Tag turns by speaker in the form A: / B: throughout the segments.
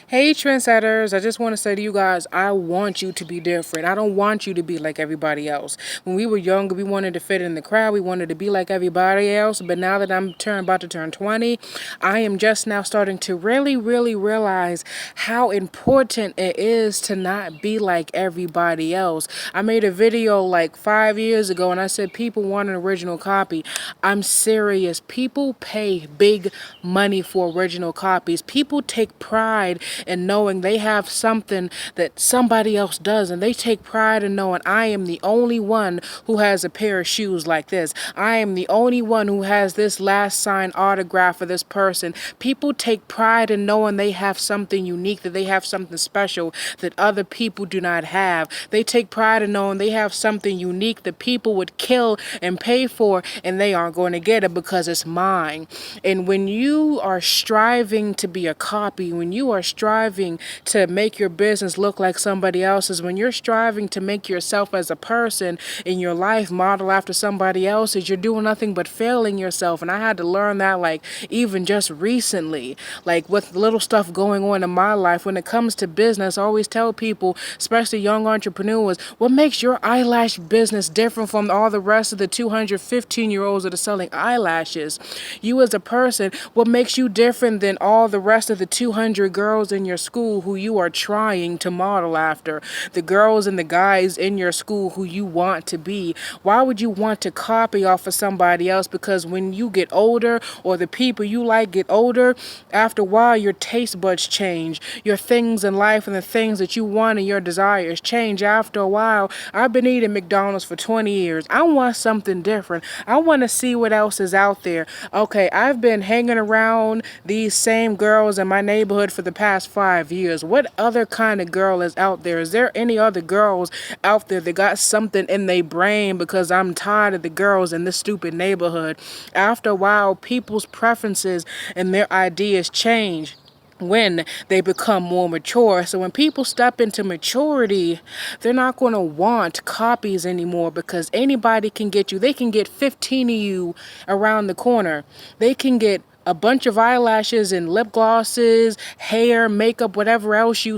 A: Hey trendsetters, I just want to say to you guys, I want you to be different. I don't want you to be like everybody else. When we were younger, we wanted to fit in the crowd. We wanted to be like everybody else. But now that I'm about to turn 20, I am just now starting to really realize how important it is to not be like everybody else. I made a video like 5 years ago and I said people want an original copy. I'm serious. People pay big money for original copies. People take pride and knowing they have something that somebody else does, and they take pride in knowing I am the only one who has a pair of shoes like this. I am the only one who has this last signed autograph for this person. People take pride in knowing they have something unique, that they have something special that other people do not have. They take pride in knowing they have something unique that people would kill and pay for, and they aren't going to get it because it's mine. And when you are striving to be a copy, when you are striving to make your business look like somebody else's, when you're striving to make yourself as a person in your life model after somebody else's, you're doing nothing but failing yourself. And I had to learn that like even just recently, like with little stuff going on in my life. When it comes to business, I always tell people, especially young entrepreneurs, what makes your eyelash business different from all the rest of the 215-year-olds that are selling eyelashes? You as a person, what makes you different than all the rest of the 200 girls in your school who you are trying to model after? The girls and the guys in your school who you want to be. Why would you want to copy off of somebody else? Because when you get older, or the people you like get older, after a while your taste buds change. Your things in life and the things that you want and your desires change after a while. I've been eating McDonald's for 20 years. I want something different. I want to see what else is out there. Okay, I've been hanging around these same girls in my neighborhood for the past 5 years. What other kind of girl is out there? Is there any other girls out there that got something in their brain? Because I'm tired of the girls in this stupid neighborhood. After a while, people's preferences and their ideas change when they become more mature. So when people step into maturity, they're not going to want copies anymore, because anybody can get you. They can get 15 of you around the corner. They can get a bunch of eyelashes and lip glosses, hair, makeup, whatever else you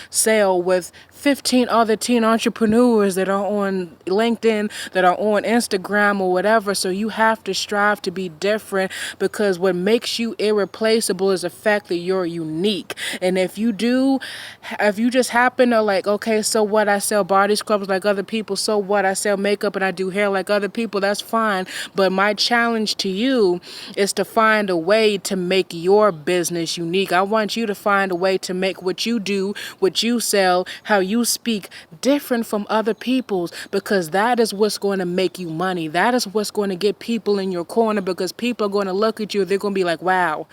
A: sell with 15 other teen entrepreneurs that are on LinkedIn, that are on Instagram or whatever. So you have to strive to be different, because what makes you irreplaceable is the fact that you're unique. And if you just happen to like, okay, so what, I sell body scrubs like other people, so what, I sell makeup and I do hair like other people, that's fine. But my challenge to you is to find a way to make your business unique. I want you to find a way to make what you do, what you sell, how you speak different from other people's, because that is what's going to make you money. That is what's going to get people in your corner, because people are going to look at you, they're going to be like, wow,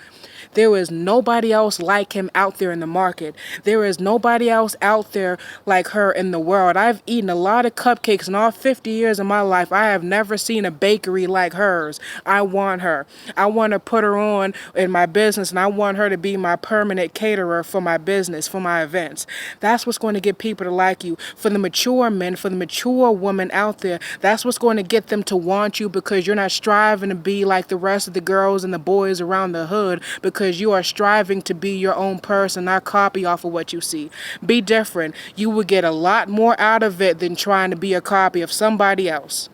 A: there is nobody else like him out there in the market. There is nobody else out there like her in the world. I've eaten a lot of cupcakes in all 50 years of my life. I have never seen a bakery like hers. I want her. I want to put her on in my business, and I want her to be my permanent caterer for my business, for my events. That's what's going to get people to like you. For the mature men, for the mature women out there, that's what's going to get them to want you, because you're not striving to be like the rest of the girls and the boys around the hood, because you are striving to be your own person, not copy off of what you see. Be different. You will get a lot more out of it than trying to be a copy of somebody else.